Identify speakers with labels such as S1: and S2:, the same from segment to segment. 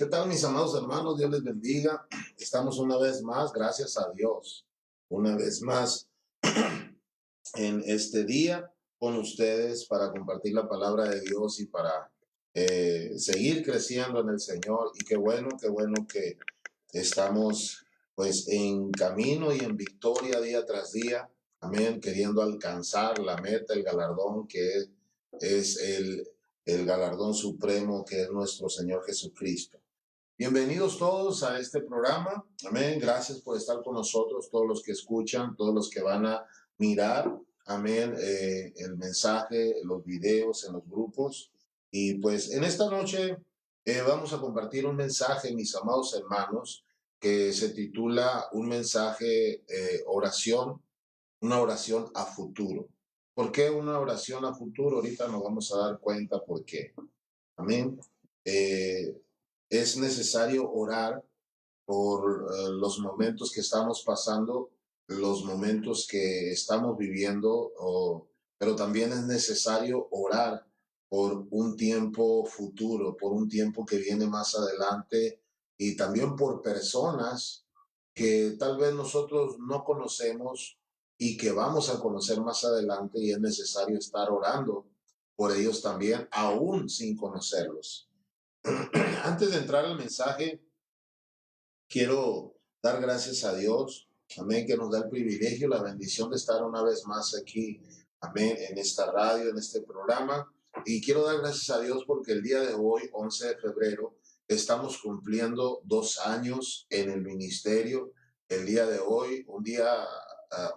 S1: ¿Qué tal, mis amados hermanos? Dios les bendiga. Estamos una vez más, gracias a Dios, una vez más en este día con ustedes para compartir la palabra de Dios y para seguir creciendo en el Señor. Y qué bueno que estamos pues en camino y en victoria día tras día. Amén, queriendo alcanzar la meta, el galardón es el galardón supremo que es nuestro Señor Jesucristo. Bienvenidos todos a este programa. Amén. Gracias por estar con nosotros, todos los que escuchan, todos los que van a mirar. Amén. El mensaje, los videos en los grupos. Y pues en esta noche vamos a compartir un mensaje, mis amados hermanos, que se titula un mensaje oración, una oración a futuro. ¿Por qué una oración a futuro? Ahorita nos vamos a dar cuenta por qué. Amén. Eh, es necesario orar por los momentos que estamos pasando, los momentos que estamos viviendo, pero también es necesario orar por un tiempo futuro, por un tiempo que viene más adelante y también por personas que tal vez nosotros no conocemos y que vamos a conocer más adelante y es necesario estar orando por ellos también, aún sin conocerlos. Antes de entrar al mensaje, quiero dar gracias a Dios, amén, que nos da el privilegio, la bendición de estar una vez más aquí, amén, en esta radio, en este programa. Y quiero dar gracias a Dios porque el día de hoy, 11 de febrero, estamos cumpliendo 2 años en el ministerio. El día de hoy, un día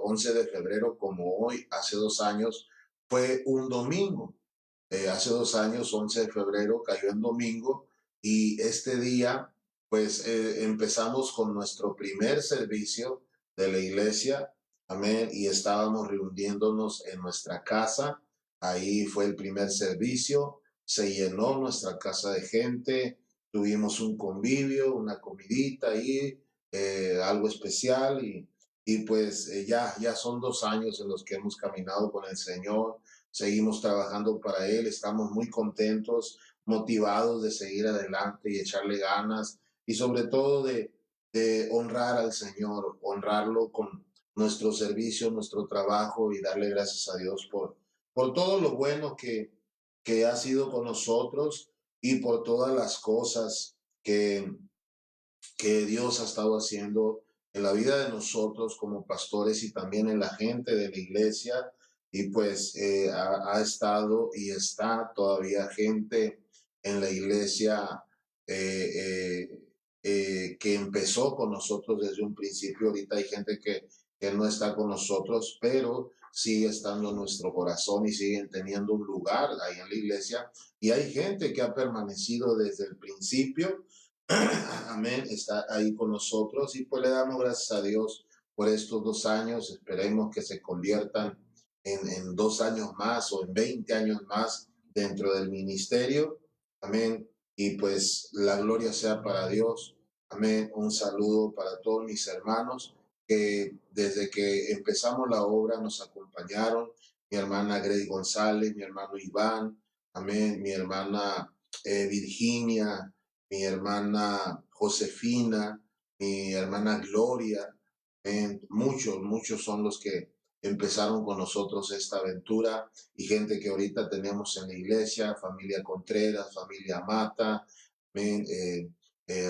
S1: 11 de febrero como hoy, hace 2 años, fue un domingo. Hace 2 años, 11 de febrero, cayó en domingo y este día pues empezamos con nuestro primer servicio de la iglesia, amén, y estábamos reuniéndonos en nuestra casa. Ahí fue el primer servicio, se llenó nuestra casa de gente, tuvimos un convivio, una comidita ahí, algo especial y pues ya son 2 años en los que hemos caminado con el Señor, seguimos trabajando para Él, estamos muy contentos, motivados de seguir adelante y echarle ganas y sobre todo de honrar al Señor, honrarlo con nuestro servicio, nuestro trabajo y darle gracias a Dios por todo lo bueno que ha sido con nosotros y por todas las cosas que Dios ha estado haciendo en la vida de nosotros como pastores y también en la gente de la iglesia. Y pues ha estado y está todavía gente en la iglesia eh, que empezó con nosotros desde un principio. Ahorita hay gente que no está con nosotros, pero sigue estando en nuestro corazón y siguen teniendo un lugar ahí en la iglesia. Y hay gente que ha permanecido desde el principio. Amén, está ahí con nosotros y pues le damos gracias a Dios por estos 2 años. Esperemos que se conviertan en 2 años más o en 20 años más dentro del ministerio. Amén. Y pues la gloria sea para Dios. Amén. Un saludo para todos mis hermanos que desde que empezamos la obra nos acompañaron. Mi hermana Grey González, mi hermano Iván, amén, mi hermana Virginia, mi hermana Josefina, mi hermana Gloria, muchos son los que empezaron con nosotros esta aventura y gente que ahorita tenemos en la iglesia, familia Contreras, familia Mata,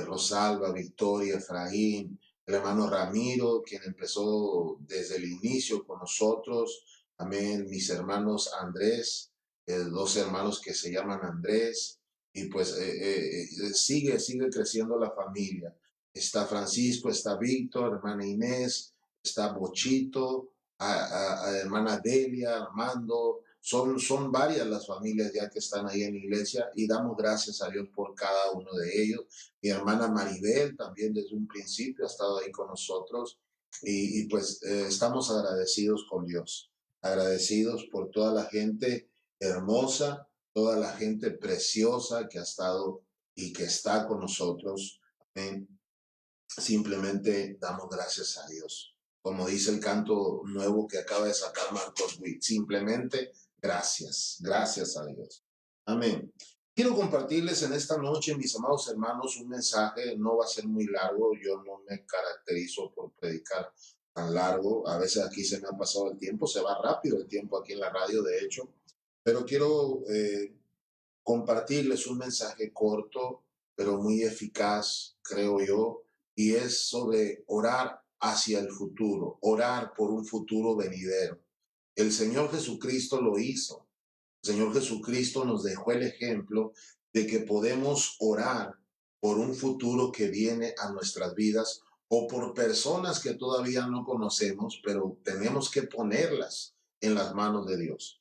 S1: Rosalba, Victoria, Efraín, el hermano Ramiro, quien empezó desde el inicio con nosotros, amén, mis hermanos Andrés, 2 hermanos que se llaman Andrés, y pues sigue creciendo la familia. Está Francisco, está Víctor, hermana Inés, está Bochito, a hermana Delia, Armando. Son varias las familias ya que están ahí en la iglesia y damos gracias a Dios por cada uno de ellos. Mi hermana Maribel también desde un principio ha estado ahí con nosotros y pues estamos agradecidos con Dios, agradecidos por toda la gente hermosa, toda la gente preciosa que ha estado y que está con nosotros. Amén. Simplemente damos gracias a Dios. Como dice el canto nuevo que acaba de sacar Marcos Witt, simplemente gracias, gracias a Dios. Amén. Quiero compartirles en esta noche, mis amados hermanos, un mensaje. No va a ser muy largo. Yo no me caracterizo por predicar tan largo. A veces aquí se me ha pasado el tiempo, se va rápido el tiempo aquí en la radio, de hecho. Pero quiero compartirles un mensaje corto, pero muy eficaz, creo yo, y es sobre orar hacia el futuro, orar por un futuro venidero. El Señor Jesucristo lo hizo. El Señor Jesucristo nos dejó el ejemplo de que podemos orar por un futuro que viene a nuestras vidas o por personas que todavía no conocemos, pero tenemos que ponerlas en las manos de Dios.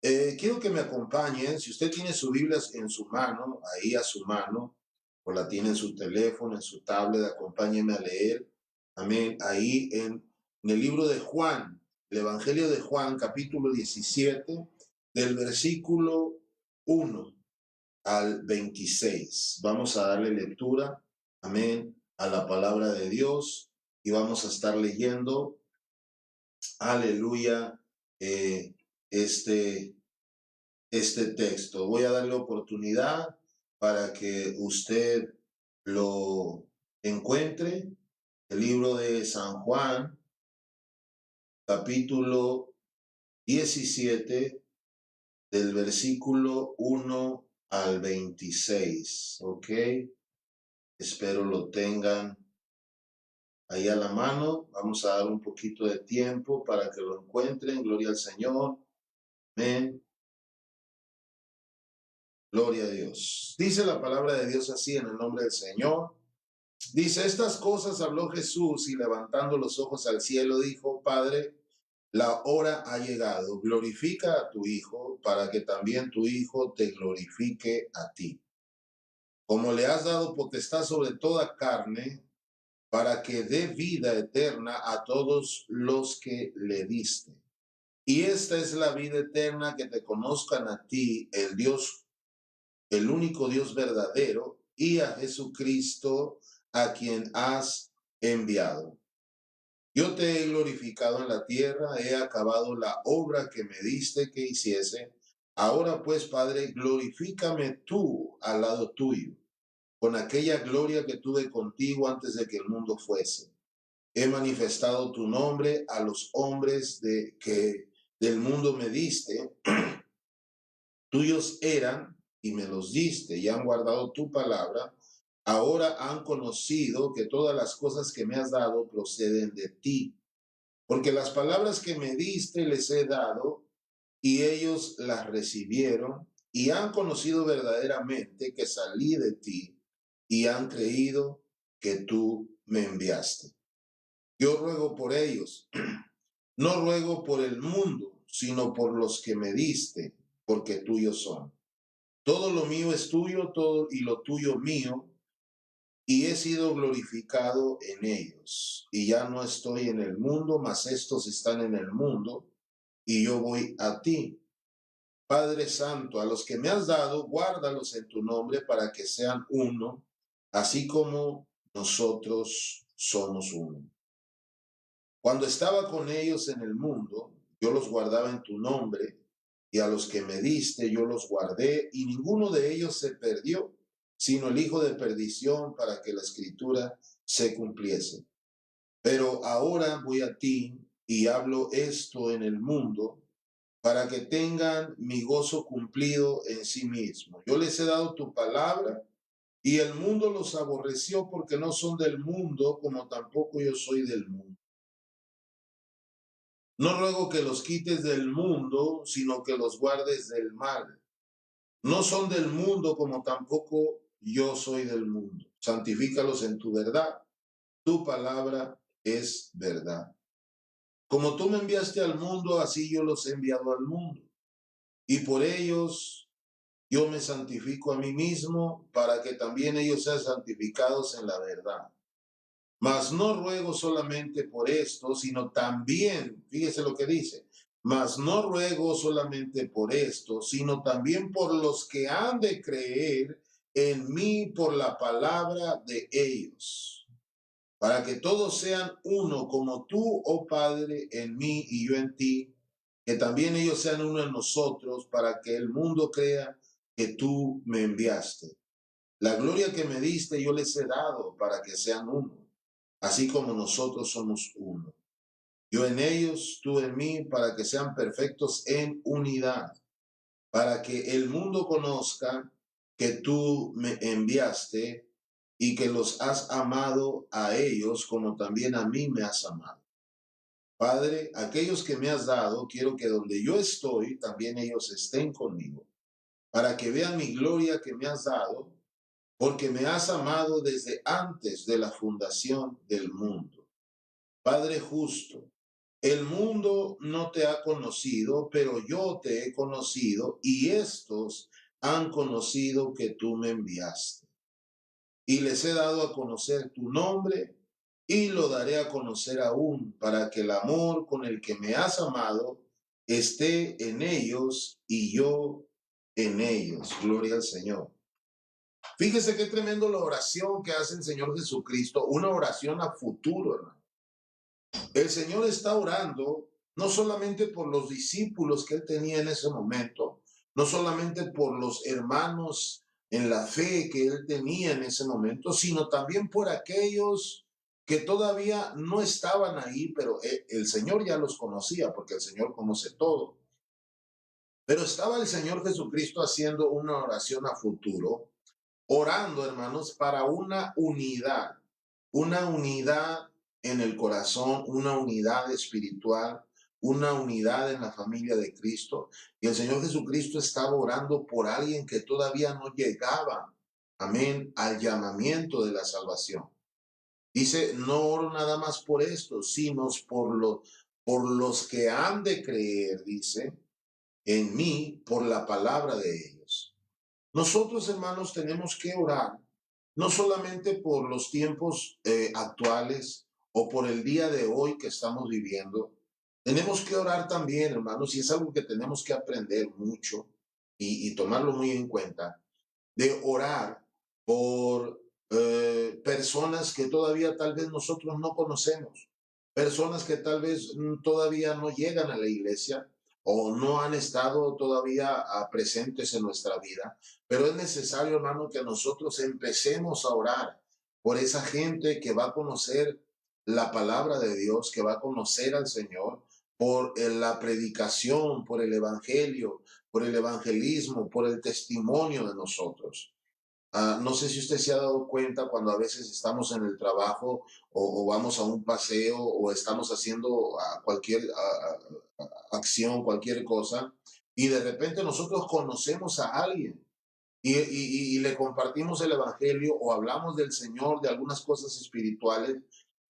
S1: Quiero que me acompañen. Si usted tiene su Biblia en su mano, ahí a su mano, o la tiene en su teléfono, en su tablet, acompáñeme a leer. Amén. Ahí en el libro de Juan, el Evangelio de Juan, capítulo 17, del versículo 1 al 26. Vamos a darle lectura, amén, a la palabra de Dios y vamos a estar leyendo, aleluya, este texto. Voy a darle oportunidad para que usted lo encuentre. El libro de San Juan, capítulo 17, del versículo 1 al 26. ¿Ok? Espero lo tengan ahí a la mano. Vamos a dar un poquito de tiempo para que lo encuentren. Gloria al Señor. Amén. Gloria a Dios. Dice la palabra de Dios así en el nombre del Señor. Dice, estas cosas habló Jesús y levantando los ojos al cielo dijo, Padre, la hora ha llegado, glorifica a tu Hijo para que también tu Hijo te glorifique a ti. Como le has dado potestad sobre toda carne, para que dé vida eterna a todos los que le diste. Y esta es la vida eterna, que te conozcan a ti, el Dios, el único Dios verdadero, y a Jesucristo, a quien has enviado. Yo te he glorificado en la tierra, he acabado la obra que me diste que hiciese. Ahora pues, Padre, glorifícame tú al lado tuyo, con aquella gloria que tuve contigo antes de que el mundo fuese. He manifestado tu nombre a los hombres de que del mundo me diste. Tuyos eran y me los diste y han guardado tu palabra. Ahora han conocido que todas las cosas que me has dado proceden de ti. Porque las palabras que me diste les he dado y ellos las recibieron y han conocido verdaderamente que salí de ti y han creído que tú me enviaste. Yo ruego por ellos, no ruego por el mundo, sino por los que me diste, porque tuyos son. Todo lo mío es tuyo, todo y lo tuyo mío, y he sido glorificado en ellos. Y ya no estoy en el mundo, mas estos están en el mundo, y yo voy a ti. Padre Santo, a los que me has dado, guárdalos en tu nombre para que sean uno, así como nosotros somos uno. Cuando estaba con ellos en el mundo, yo los guardaba en tu nombre, y a los que me diste yo los guardé, y ninguno de ellos se perdió, sino el hijo de perdición, para que la escritura se cumpliese. Pero ahora voy a ti y hablo esto en el mundo, para que tengan mi gozo cumplido en sí mismo. Yo les he dado tu palabra, y el mundo los aborreció porque no son del mundo, como tampoco yo soy del mundo. No ruego que los quites del mundo, sino que los guardes del mal. No son del mundo, como tampoco yo soy del mundo. Santifícalos en tu verdad. Tu palabra es verdad. Como tú me enviaste al mundo, así yo los he enviado al mundo. Y por ellos yo me santifico a mí mismo, para que también ellos sean santificados en la verdad. Mas no ruego solamente por esto, sino también, fíjese lo que dice, mas no ruego solamente por esto, sino también por los que han de creer en mí por la palabra de ellos, para que todos sean uno, como tú, oh Padre, en mí y yo en ti, que también ellos sean uno en nosotros, para que el mundo crea que tú me enviaste. La gloria que me diste yo les he dado para que sean uno, así como nosotros somos uno. Yo en ellos, tú en mí, para que sean perfectos en unidad, para que el mundo conozca que tú me enviaste y que los has amado a ellos como también a mí me has amado. Padre, aquellos que me has dado, quiero que donde yo estoy, también ellos estén conmigo, para que vean mi gloria que me has dado, porque me has amado desde antes de la fundación del mundo. Padre justo, el mundo no te ha conocido, pero yo te he conocido y estos han conocido que tú me enviaste. Y les he dado a conocer tu nombre y lo daré a conocer aún para que el amor con el que me has amado esté en ellos y yo en ellos. Gloria al Señor. Fíjese qué tremendo la oración que hace el Señor Jesucristo, una oración a futuro, hermano. El Señor está orando no solamente por los discípulos que él tenía en ese momento, no solamente por los hermanos en la fe que él tenía en ese momento, sino también por aquellos que todavía no estaban ahí, pero el Señor ya los conocía, porque el Señor conoce todo. Pero estaba el Señor Jesucristo haciendo una oración a futuro, orando, hermanos, para una unidad en el corazón, una unidad espiritual, una unidad en la familia de Cristo. Y el Señor Jesucristo estaba orando por alguien que todavía no llegaba, amén, al llamamiento de la salvación. Dice, no oro nada más por esto, sino por los que han de creer, dice, en mí por la palabra de ellos. Nosotros, hermanos, tenemos que orar no solamente por los tiempos actuales o por el día de hoy que estamos viviendo. Tenemos que orar también, hermanos, y es algo que tenemos que aprender mucho y tomarlo muy en cuenta, de orar por personas que todavía tal vez nosotros no conocemos, personas que tal vez todavía no llegan a la iglesia o no han estado todavía presentes en nuestra vida, pero es necesario, hermano, que nosotros empecemos a orar por esa gente que va a conocer la palabra de Dios, que va a conocer al Señor, por la predicación, por el evangelio, por el evangelismo, por el testimonio de nosotros. No sé si usted se ha dado cuenta cuando a veces estamos en el trabajo o vamos a un paseo o estamos haciendo cualquier acción, cualquier cosa, y de repente nosotros conocemos a alguien y le compartimos el evangelio o hablamos del Señor, de algunas cosas espirituales,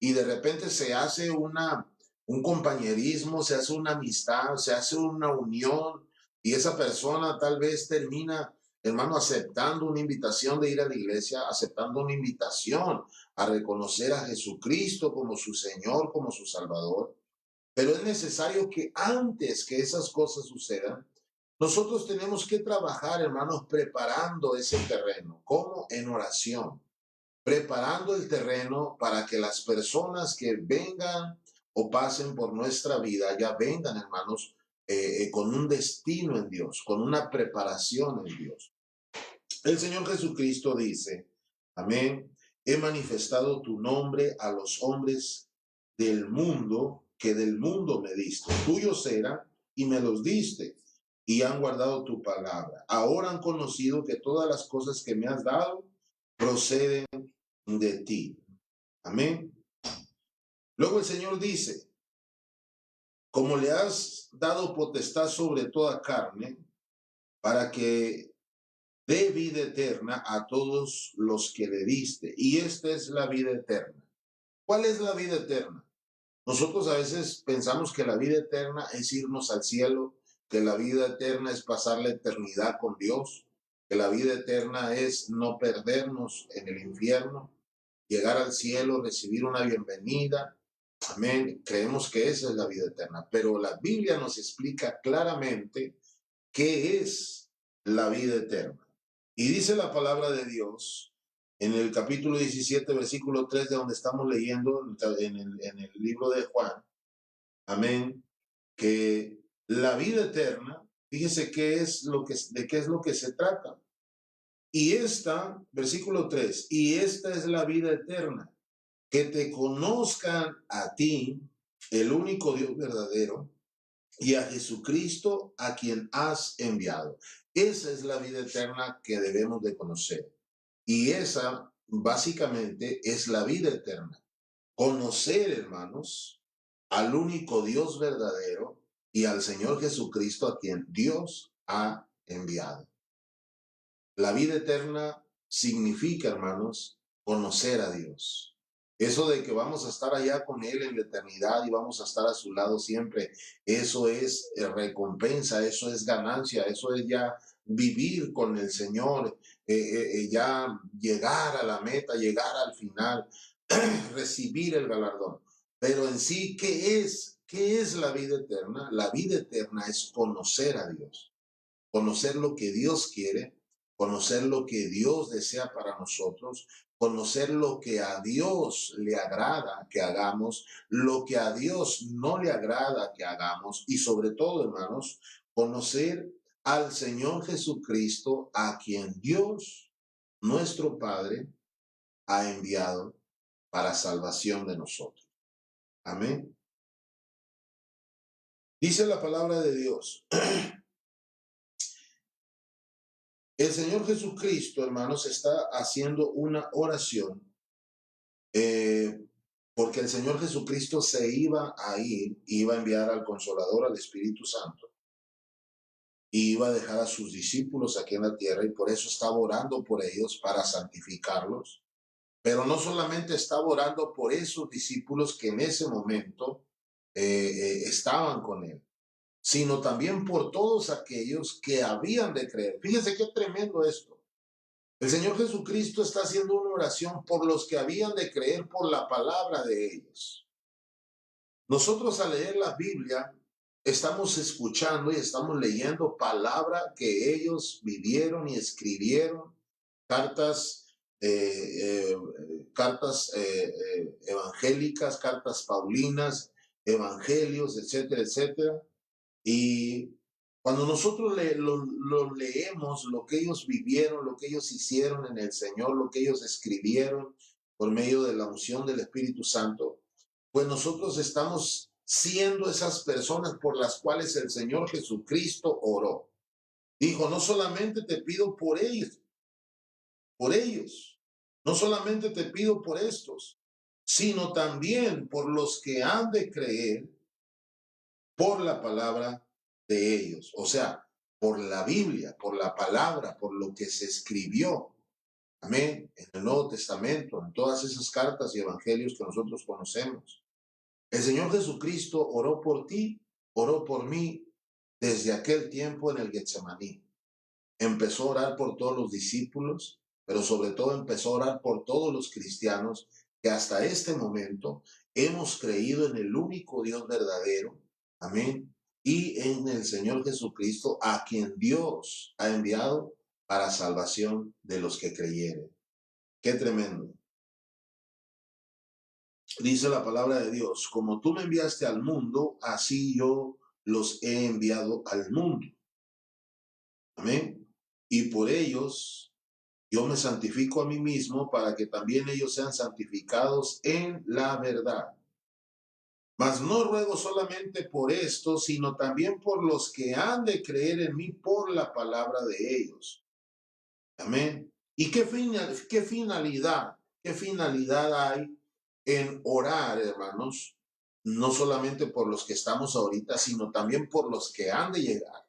S1: y de repente se hace un compañerismo, se hace una amistad, se hace una unión, y esa persona tal vez termina, hermano, aceptando una invitación de ir a la iglesia, aceptando una invitación a reconocer a Jesucristo como su Señor, como su Salvador. Pero es necesario que antes que esas cosas sucedan, nosotros tenemos que trabajar, hermanos, preparando ese terreno, como en oración, preparando el terreno para que las personas que vengan o pasen por nuestra vida ya vengan, hermanos, con un destino en Dios, con una preparación en Dios. El Señor Jesucristo dice, amén, he manifestado tu nombre a los hombres del mundo, que del mundo me diste. Tuyos eran y me los diste y han guardado tu palabra. Ahora han conocido que todas las cosas que me has dado proceden de ti. Amén. Luego el Señor dice, como le has dado potestad sobre toda carne, para que dé vida eterna a todos los que le diste. Y esta es la vida eterna. ¿Cuál es la vida eterna? Nosotros a veces pensamos que la vida eterna es irnos al cielo, que la vida eterna es pasar la eternidad con Dios, que la vida eterna es no perdernos en el infierno, llegar al cielo, recibir una bienvenida. Amén. Creemos que esa es la vida eterna, pero la Biblia nos explica claramente qué es la vida eterna. Y dice la palabra de Dios en el capítulo 17, versículo 3, de donde estamos leyendo en el libro de Juan, amén, que la vida eterna, fíjese de qué es lo que se trata. Y esta, versículo 3, y esta es la vida eterna, que te conozcan a ti, el único Dios verdadero, y a Jesucristo a quien has enviado. Esa es la vida eterna que debemos de conocer. Y esa básicamente es la vida eterna. Conocer, hermanos, al único Dios verdadero y al Señor Jesucristo a quien Dios ha enviado. La vida eterna significa, hermanos, conocer a Dios. Eso de que vamos a estar allá con Él en la eternidad y vamos a estar a su lado siempre, eso es recompensa, eso es ganancia, eso es ya vivir con el Señor, ya llegar a la meta, llegar al final, recibir el galardón. Pero en sí, ¿qué es? ¿Qué es la vida eterna? La vida eterna es conocer a Dios, conocer lo que Dios quiere, conocer lo que Dios desea para nosotros, conocer lo que a Dios le agrada que hagamos, lo que a Dios no le agrada que hagamos y sobre todo, hermanos, conocer al Señor Jesucristo a quien Dios, nuestro Padre, ha enviado para salvación de nosotros. Amén. Dice la palabra de Dios. El Señor Jesucristo, hermanos, está haciendo una oración porque el Señor Jesucristo se iba a ir, iba a enviar al Consolador, al Espíritu Santo, y iba a dejar a sus discípulos aquí en la tierra, y por eso estaba orando por ellos para santificarlos. Pero no solamente estaba orando por esos discípulos que en ese momento estaban con él, sino también por todos aquellos que habían de creer. Fíjense qué tremendo esto. El Señor Jesucristo está haciendo una oración por los que habían de creer por la palabra de ellos. Nosotros al leer la Biblia estamos escuchando y estamos leyendo palabra que ellos vivieron y escribieron, cartas, evangélicas, cartas paulinas, evangelios, etcétera, etcétera. Y cuando nosotros lo leemos, lo que ellos vivieron, lo que ellos hicieron en el Señor, lo que ellos escribieron por medio de la unción del Espíritu Santo, pues nosotros estamos siendo esas personas por las cuales el Señor Jesucristo oró. Dijo, no solamente te pido por ellos, no solamente te pido por estos, sino también por los que han de creer por la palabra de ellos. O sea, por la Biblia, por la palabra, por lo que se escribió. Amén. En el Nuevo Testamento, en todas esas cartas y evangelios que nosotros conocemos. El Señor Jesucristo oró por ti, oró por mí desde aquel tiempo en el Getsemaní. Empezó a orar por todos los discípulos, pero sobre todo empezó a orar por todos los cristianos que hasta este momento hemos creído en el único Dios verdadero. Amén. Y en el Señor Jesucristo, a quien Dios ha enviado para salvación de los que creyeren. Qué tremendo. Dice la palabra de Dios, como tú me enviaste al mundo, así yo los he enviado al mundo. Amén. Y por ellos yo me santifico a mí mismo para que también ellos sean santificados en la verdad. Mas no ruego solamente por esto, sino también por los que han de creer en mí por la palabra de ellos. Amén. ¿Y qué finalidad hay en orar, hermanos? No solamente por los que estamos ahorita, sino también por los que han de llegar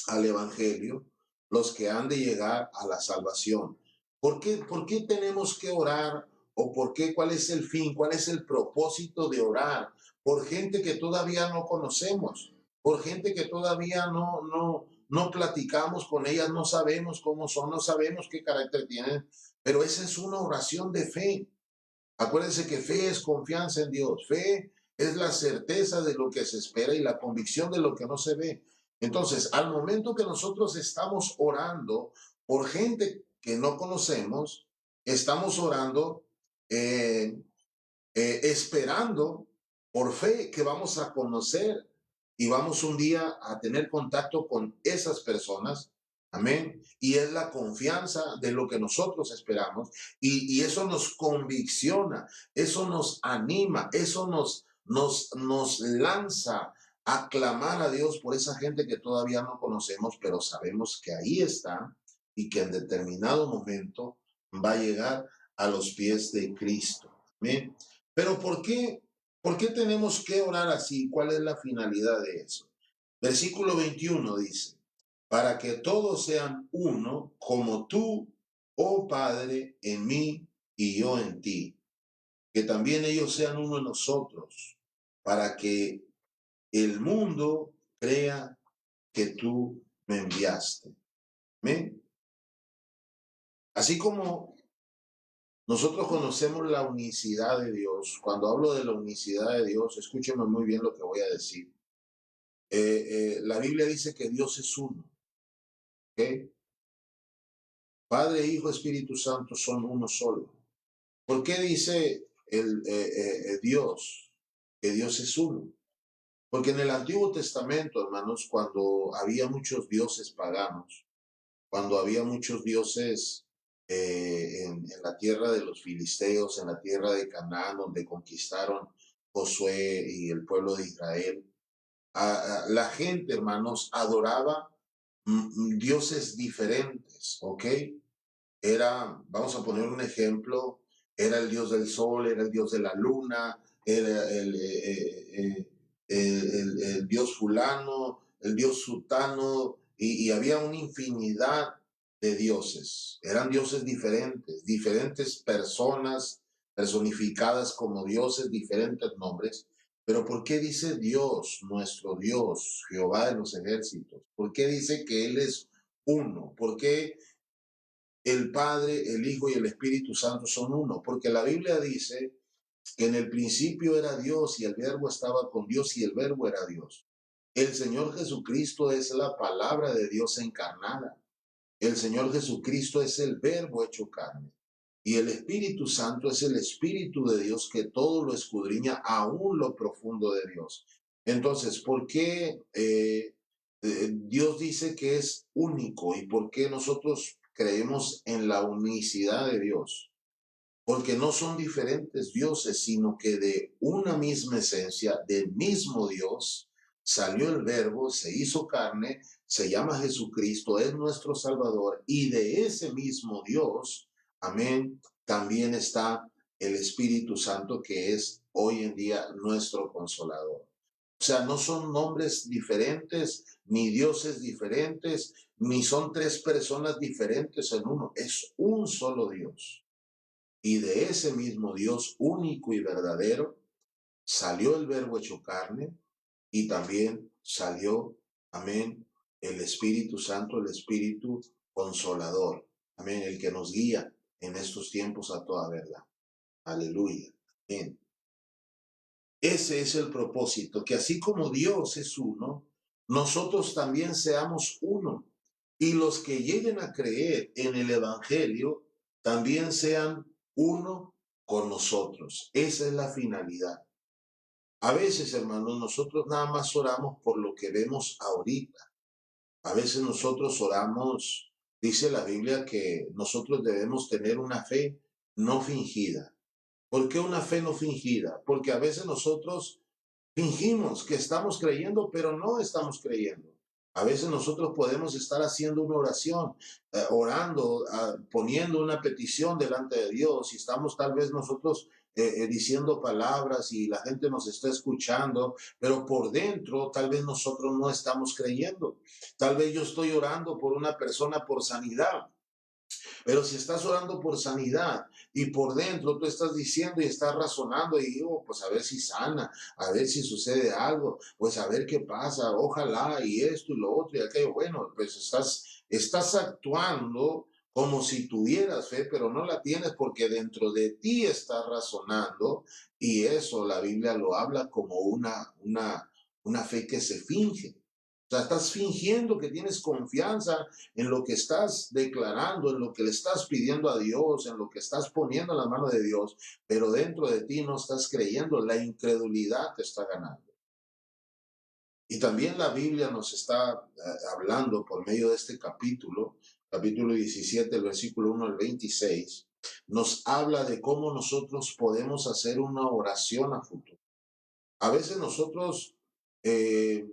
S1: al Evangelio, los que han de llegar a la salvación. ¿Por qué tenemos que orar? ¿O por qué? ¿Cuál es el fin? ¿Cuál es el propósito de orar? Por gente que todavía no conocemos, por gente que todavía no platicamos con ellas, no sabemos cómo son, no sabemos qué carácter tienen, pero esa es una oración de fe. Acuérdense que fe es confianza en Dios, fe es la certeza de lo que se espera y la convicción de lo que no se ve. Entonces, al momento que nosotros estamos orando por gente que no conocemos, estamos orando esperando por fe que vamos a conocer y vamos un día a tener contacto con esas personas. Amén. Y es la confianza de lo que nosotros esperamos y eso nos convicciona, eso nos anima, eso nos lanza a clamar a Dios por esa gente que todavía no conocemos, pero sabemos que ahí está y que en determinado momento va a llegar a los pies de Cristo. Amén. Pero ¿por qué tenemos que orar así? ¿Cuál es la finalidad de eso? Versículo 21 dice, para que todos sean uno, como tú, oh Padre, en mí y yo en ti, que también ellos sean uno en nosotros, para que el mundo crea que tú me enviaste. ¿Amén? Así como nosotros conocemos la unicidad de Dios, cuando hablo de la unicidad de Dios, escúcheme muy bien lo que voy a decir. La Biblia dice que Dios es uno, ¿ok? Padre, Hijo, Espíritu Santo son uno solo. ¿Por qué dice Dios que Dios es uno? Porque en el Antiguo Testamento, hermanos, cuando había muchos dioses paganos, cuando había muchos dioses en la tierra de los filisteos, en la tierra de Canaán, donde conquistaron Josué y el pueblo de Israel, la gente, hermanos, adoraba dioses diferentes, ¿ok? Vamos a poner un ejemplo, era el dios del sol, era el dios de la luna, era el dios fulano, el dios sutano, y había una infinidad de dioses. Eran dioses diferentes, diferentes personas personificadas como dioses, diferentes nombres. Pero ¿por qué dice Dios, nuestro Dios, Jehová de los ejércitos? ¿Por qué dice que Él es uno? ¿Por qué el Padre, el Hijo y el Espíritu Santo son uno? Porque la Biblia dice que en el principio era Dios y el verbo estaba con Dios y el verbo era Dios. El Señor Jesucristo es la palabra de Dios encarnada. El Señor Jesucristo es el verbo hecho carne. Y el Espíritu Santo es el Espíritu de Dios que todo lo escudriña, aún lo profundo de Dios. Entonces, ¿por qué Dios dice que es único y por qué nosotros creemos en la unicidad de Dios? Porque no son diferentes dioses, sino que de una misma esencia, del mismo Dios, salió el verbo, se hizo carne, se llama Jesucristo, es nuestro Salvador, y de ese mismo Dios, amén, también está el Espíritu Santo, que es hoy en día nuestro consolador. O sea, no son nombres diferentes, ni dioses diferentes, ni son tres personas diferentes en uno, es un solo Dios. Y de ese mismo Dios único y verdadero salió el verbo hecho carne y también salió, amén, el Espíritu Santo, el Espíritu consolador, amén, el que nos guía en estos tiempos a toda verdad. Aleluya. Amén. Ese es el propósito, que así como Dios es uno, nosotros también seamos uno. Y los que lleguen a creer en el Evangelio también sean uno con nosotros. Esa es la finalidad. A veces, hermanos, nosotros nada más oramos por lo que vemos ahorita. A veces nosotros oramos, dice la Biblia que nosotros debemos tener una fe no fingida. ¿Por qué una fe no fingida? Porque a veces nosotros fingimos que estamos creyendo, pero no estamos creyendo. A veces nosotros podemos estar haciendo una oración, orando, poniendo una petición delante de Dios y estamos tal vez nosotros diciendo palabras y la gente nos está escuchando, pero por dentro tal vez nosotros no estamos creyendo. Tal vez yo estoy orando por una persona por sanidad, pero si estás orando por sanidad y por dentro tú estás diciendo y estás razonando y digo, pues a ver si sana, a ver si sucede algo, pues a ver qué pasa, ojalá y esto y lo otro y aquello, bueno, pues estás actuando como si tuvieras fe, pero no la tienes porque dentro de ti estás razonando y eso la Biblia lo habla como una fe que se finge. O sea, estás fingiendo que tienes confianza en lo que estás declarando, en lo que le estás pidiendo a Dios, en lo que estás poniendo en las manos de Dios, pero dentro de ti no estás creyendo, la incredulidad te está ganando. Y también la Biblia nos está hablando por medio de este capítulo 17, el versículo 1 al 26, nos habla de cómo nosotros podemos hacer una oración a futuro. A veces nosotros eh,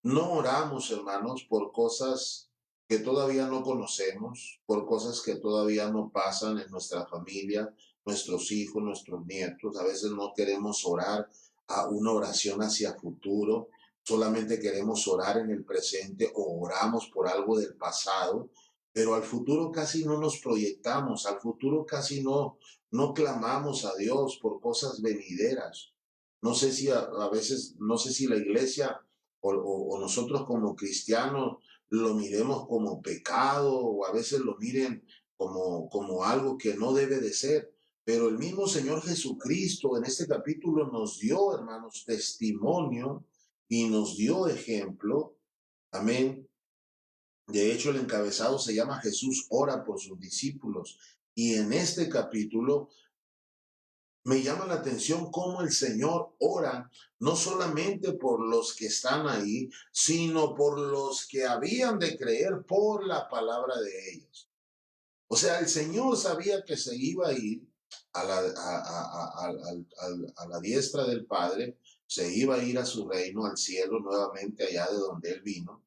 S1: no oramos, hermanos, por cosas que todavía no conocemos, por cosas que todavía no pasan en nuestra familia, nuestros hijos, nuestros nietos. A veces no queremos orar a una oración hacia futuro, solamente queremos orar en el presente o oramos por algo del pasado, pero al futuro casi no nos proyectamos, al futuro casi no clamamos a Dios por cosas venideras. No sé si a veces, no sé si la iglesia o nosotros como cristianos lo miremos como pecado o a veces lo miren como algo que no debe de ser. Pero el mismo Señor Jesucristo en este capítulo nos dio, hermanos, testimonio y nos dio ejemplo. Amén. De hecho, el encabezado se llama Jesús ora por sus discípulos. Y en este capítulo me llama la atención cómo el Señor ora no solamente por los que están ahí, sino por los que habían de creer por la palabra de ellos. O sea, el Señor sabía que se iba a ir a la diestra del Padre, se iba a ir a su reino, al cielo, nuevamente allá de donde Él vino.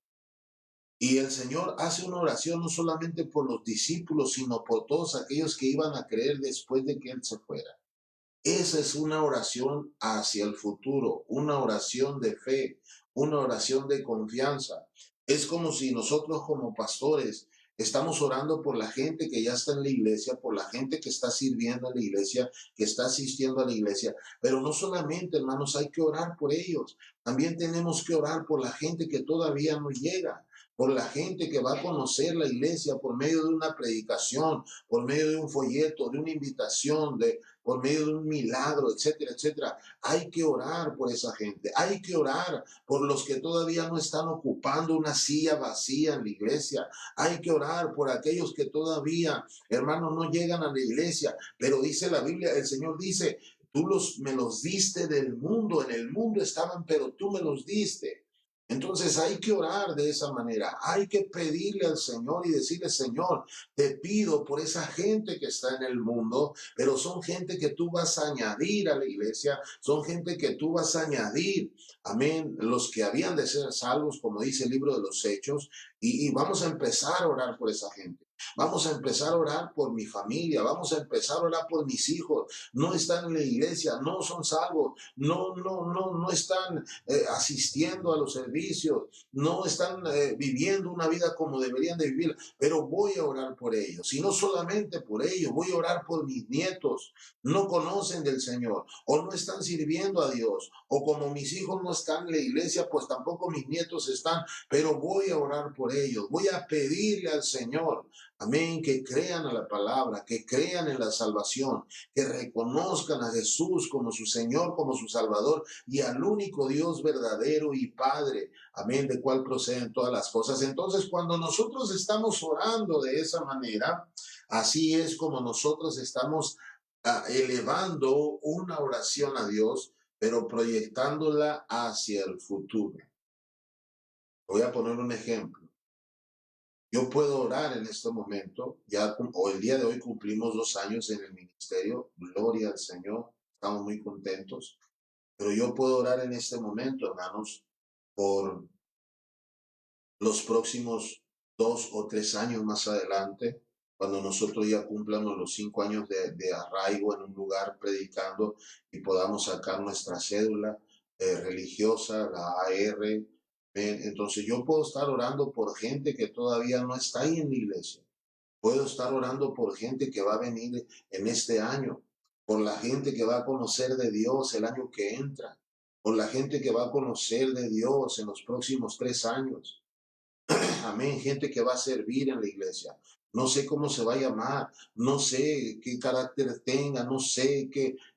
S1: Y el Señor hace una oración no solamente por los discípulos, sino por todos aquellos que iban a creer después de que Él se fuera. Esa es una oración hacia el futuro, una oración de fe, una oración de confianza. Es como si nosotros como pastores estamos orando por la gente que ya está en la iglesia, por la gente que está sirviendo en la iglesia, que está asistiendo a la iglesia. Pero no solamente, hermanos, hay que orar por ellos. También tenemos que orar por la gente que todavía no llega, por la gente que va a conocer la iglesia por medio de una predicación, por medio de un folleto, de una invitación, por medio de un milagro, etcétera, etcétera. Hay que orar por esa gente. Hay que orar por los que todavía no están ocupando una silla vacía en la iglesia. Hay que orar por aquellos que todavía, hermanos, no llegan a la iglesia. Pero dice la Biblia, el Señor dice, me los diste del mundo, en el mundo estaban, pero tú me los diste. Entonces hay que orar de esa manera, hay que pedirle al Señor y decirle, Señor, te pido por esa gente que está en el mundo, pero son gente que tú vas a añadir a la iglesia, son gente que tú vas a añadir, amén, los que habían de ser salvos, como dice el libro de los Hechos, y vamos a empezar a orar por esa gente. Vamos a empezar a orar por mi familia, vamos a empezar a orar por mis hijos. No están en la iglesia, no son salvos, no están asistiendo a los servicios, no están viviendo una vida como deberían de vivir, pero voy a orar por ellos. Y no solamente por ellos, voy a orar por mis nietos. No conocen del Señor o no están sirviendo a Dios, o como mis hijos no están en la iglesia, pues tampoco mis nietos están, pero voy a orar por ellos. Voy a pedirle al Señor, amén, que crean a la palabra, que crean en la salvación, que reconozcan a Jesús como su Señor, como su Salvador y al único Dios verdadero y Padre, amén, de cual proceden todas las cosas. Entonces, cuando nosotros estamos orando de esa manera, así es como nosotros estamos elevando una oración a Dios, pero proyectándola hacia el futuro. Voy a poner un ejemplo. Yo puedo orar en este momento, o el día de hoy cumplimos 2 años en el ministerio, gloria al Señor, estamos muy contentos, pero yo puedo orar en este momento, hermanos, por los próximos 2 o 3 años más adelante, cuando nosotros ya cumplamos los 5 años de arraigo en un lugar predicando y podamos sacar nuestra cédula religiosa, la AR. Entonces yo puedo estar orando por gente que todavía no está ahí en la iglesia. Puedo estar orando por gente que va a venir en este año, por la gente que va a conocer de Dios el año que entra, por la gente que va a conocer de Dios en los próximos 3 años. Amén, gente que va a servir en la iglesia. No sé cómo se va a llamar, no sé qué carácter tenga, no sé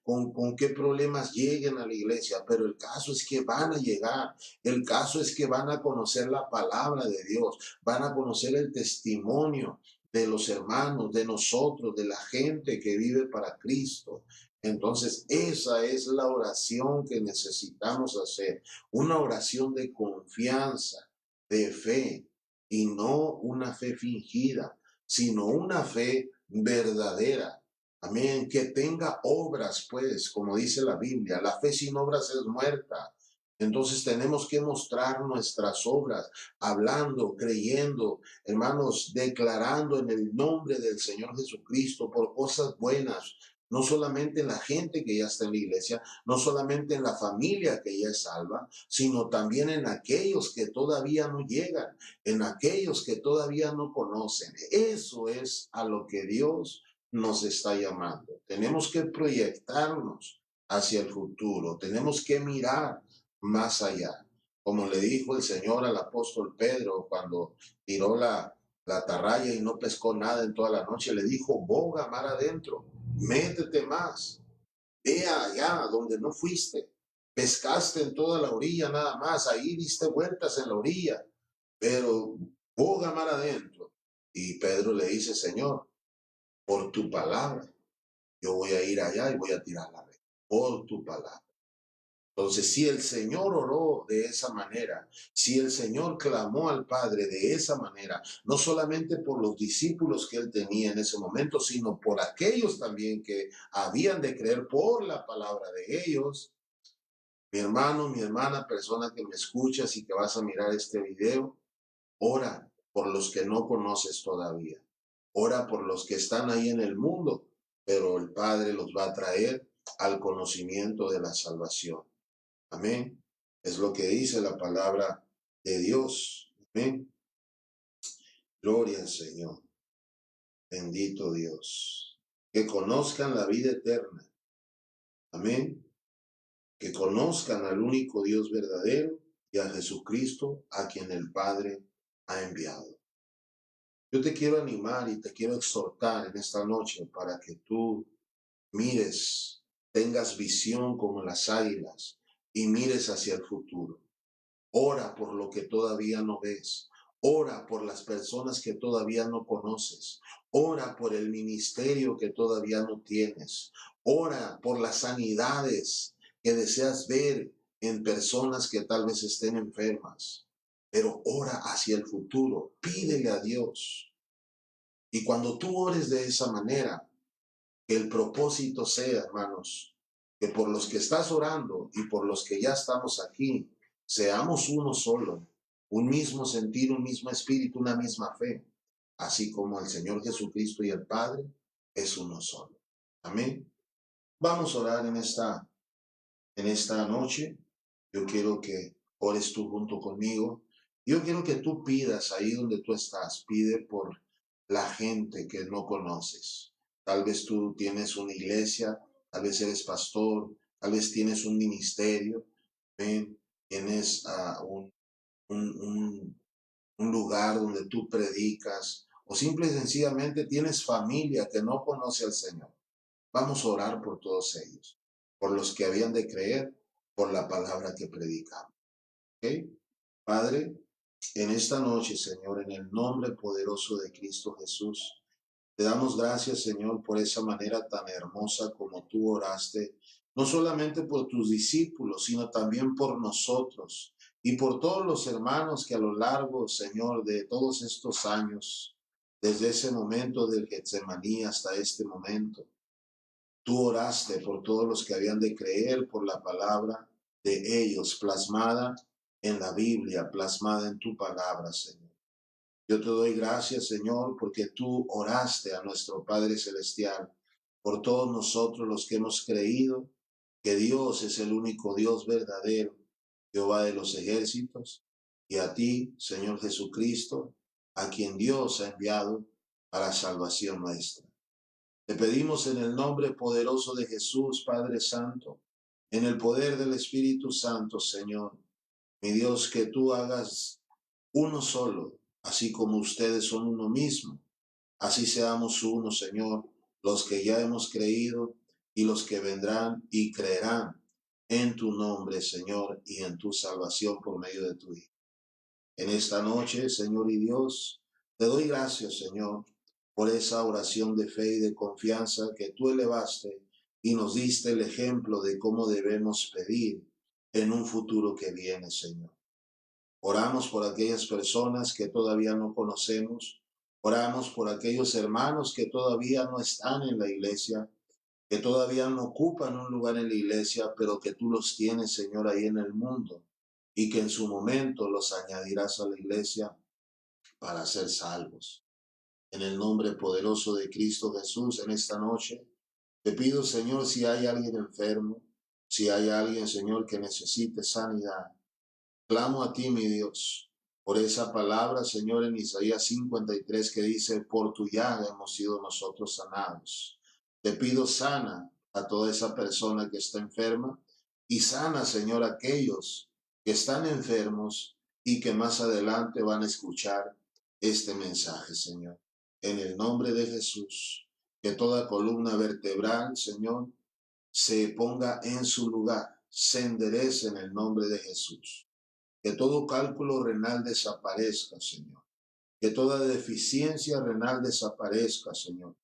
S1: con qué problemas lleguen a la iglesia, pero el caso es que van a llegar, el caso es que van a conocer la palabra de Dios, van a conocer el testimonio de los hermanos, de nosotros, de la gente que vive para Cristo. Entonces, esa es la oración que necesitamos hacer, una oración de confianza, de fe, y no una fe fingida, sino una fe verdadera. Amén, que tenga obras, pues, como dice la Biblia, la fe sin obras es muerta. Entonces tenemos que mostrar nuestras obras, hablando, creyendo, hermanos, declarando en el nombre del Señor Jesucristo por cosas buenas, no solamente en la gente que ya está en la iglesia, no solamente en la familia que ya es salva, sino también en aquellos que todavía no llegan, en aquellos que todavía no conocen. Eso es a lo que Dios nos está llamando. Tenemos que proyectarnos hacia el futuro, tenemos que mirar más allá. Como le dijo el Señor al apóstol Pedro cuando tiró la atarraya y no pescó nada en toda la noche, le dijo, boga mar adentro, métete más, ve allá donde no fuiste, pescaste en toda la orilla nada más, ahí diste vueltas en la orilla, pero boga mar adentro. Y Pedro le dice, Señor, por tu palabra, yo voy a ir allá y voy a tirar la red, por tu palabra. Entonces, si el Señor oró de esa manera, si el Señor clamó al Padre de esa manera, no solamente por los discípulos que él tenía en ese momento, sino por aquellos también que habían de creer por la palabra de ellos, mi hermano, mi hermana, persona que me escuchas y que vas a mirar este video, ora por los que no conoces todavía. Ora por los que están ahí en el mundo, pero el Padre los va a traer al conocimiento de la salvación. Amén. Es lo que dice la palabra de Dios. Amén. Gloria al Señor. Bendito Dios. Que conozcan la vida eterna. Amén. Que conozcan al único Dios verdadero y a Jesucristo a quien el Padre ha enviado. Yo te quiero animar y te quiero exhortar en esta noche para que tú mires, tengas visión como las águilas y mires hacia el futuro. Ora por lo que todavía no ves. Ora por las personas que todavía no conoces. Ora por el ministerio que todavía no tienes. Ora por las sanidades que deseas ver en personas que tal vez estén enfermas. Pero ora hacia el futuro. Pídele a Dios. Y cuando tú ores de esa manera, que el propósito sea, hermanos, que por los que estás orando y por los que ya estamos aquí, seamos uno solo, un mismo sentir, un mismo espíritu, una misma fe, así como el Señor Jesucristo y el Padre es uno solo. Amén. Vamos a orar en esta noche. Yo quiero que ores tú junto conmigo. Yo quiero que tú pidas ahí donde tú estás, pide por la gente que no conoces. Tal vez tú tienes una iglesia, tal vez eres pastor, tal vez tienes un ministerio, ¿ven? Tienes un, un lugar donde tú predicas, o simple y sencillamente tienes familia que no conoce al Señor. Vamos a orar por todos ellos, por los que habían de creer por la palabra que predicamos. ¿Ok? Padre, en esta noche, Señor, en el nombre poderoso de Cristo Jesús, te damos gracias, Señor, por esa manera tan hermosa como tú oraste, no solamente por tus discípulos, sino también por nosotros y por todos los hermanos que a lo largo, Señor, de todos estos años, desde ese momento del Getsemaní hasta este momento, tú oraste por todos los que habían de creer por la palabra de ellos, plasmada en la Biblia, plasmada en tu palabra, Señor. Yo te doy gracias, Señor, porque tú oraste a nuestro Padre Celestial por todos nosotros los que hemos creído que Dios es el único Dios verdadero, Jehová de los ejércitos, y a ti, Señor Jesucristo, a quien Dios ha enviado para salvación nuestra. Te pedimos en el nombre poderoso de Jesús, Padre Santo, en el poder del Espíritu Santo, Señor, mi Dios, que tú hagas uno solo, así como ustedes son uno mismo. Así seamos uno, Señor, los que ya hemos creído y los que vendrán y creerán en tu nombre, Señor, y en tu salvación por medio de tu Hijo. En esta noche, Señor y Dios, te doy gracias, Señor, por esa oración de fe y de confianza que tú elevaste y nos diste el ejemplo de cómo debemos pedir en un futuro que viene, Señor. Oramos por aquellas personas que todavía no conocemos. Oramos por aquellos hermanos que todavía no están en la iglesia, que todavía no ocupan un lugar en la iglesia, pero que tú los tienes, Señor, ahí en el mundo y que en su momento los añadirás a la iglesia para ser salvos. En el nombre poderoso de Cristo Jesús, en esta noche, te pido, Señor, si hay alguien enfermo, si hay alguien, Señor, que necesite sanidad, clamo a ti, mi Dios, por esa palabra, Señor, en Isaías 53 que dice, por tu llaga hemos sido nosotros sanados. Te pido sana a toda esa persona que está enferma y sana, Señor, a aquellos que están enfermos y que más adelante van a escuchar este mensaje, Señor. En el nombre de Jesús, que toda columna vertebral, Señor, se ponga en su lugar, se enderece en el nombre de Jesús. Que todo cálculo renal desaparezca, Señor. Que toda deficiencia renal desaparezca, Señor.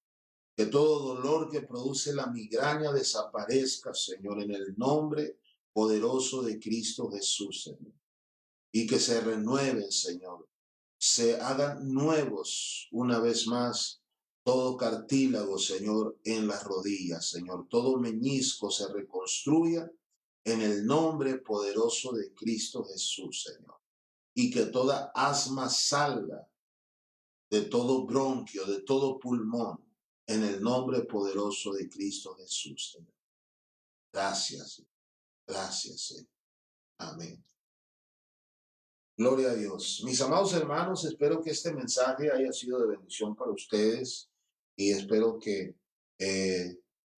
S1: Que todo dolor que produce la migraña desaparezca, Señor, en el nombre poderoso de Cristo Jesús, Señor. Y que se renueven, Señor. Se hagan nuevos una vez más todo cartílago, Señor, en las rodillas, Señor. Todo meñisco se reconstruya en el nombre poderoso de Cristo Jesús, Señor. Y que toda asma salga de todo bronquio, de todo pulmón, en el nombre poderoso de Cristo Jesús, Señor. Gracias, gracias, Señor. Amén. Gloria a Dios. Mis amados hermanos, espero que este mensaje haya sido de bendición para ustedes y espero que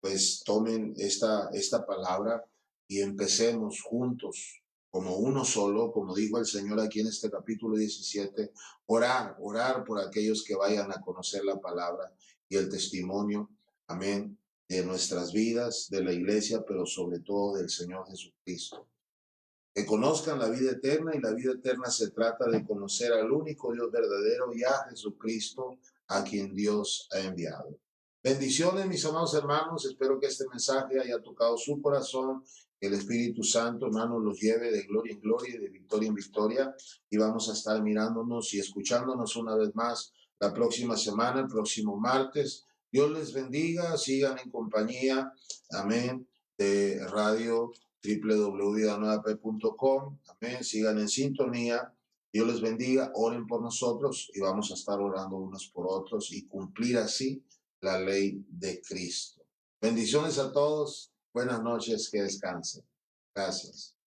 S1: pues tomen esta palabra y empecemos juntos como uno solo, como dijo el Señor aquí en este capítulo 17, orar por aquellos que vayan a conocer la palabra y el testimonio, amén, de nuestras vidas, de la iglesia, pero sobre todo del Señor Jesucristo. Que conozcan la vida eterna, y la vida eterna se trata de conocer al único Dios verdadero y a Jesucristo, a quien Dios ha enviado. Bendiciones, mis amados hermanos. Espero que este mensaje haya tocado su corazón, que el Espíritu Santo, hermanos, los lleve de gloria en gloria y de victoria en victoria. Y vamos a estar mirándonos y escuchándonos una vez más la próxima semana, el próximo martes. Dios les bendiga, sigan en compañía, amén, de Radio www.vidanuevap.com. Amén. Sigan en sintonía. Dios les bendiga. Oren por nosotros y vamos a estar orando unos por otros y cumplir así la ley de Cristo. Bendiciones a todos. Buenas noches. Que descansen. Gracias.